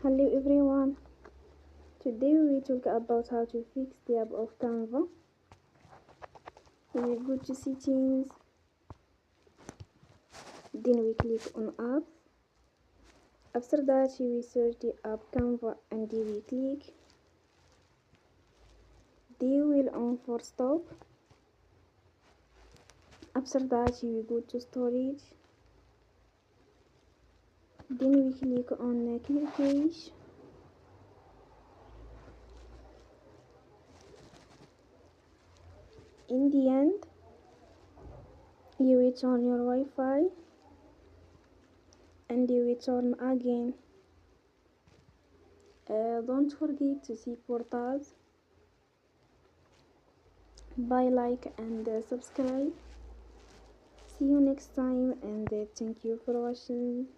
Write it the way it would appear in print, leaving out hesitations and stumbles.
Hello everyone, today we talk about how to fix the app of Canva. We go to settings, then we click on apps. After that we search the app Canva and we click. They will on for stop. After that we go to storage, then we click on clear cache. In the end, you will turn your Wi-Fi and you will turn again. Don't forget to see portals. Bye, like and subscribe. See you next time and thank you for watching.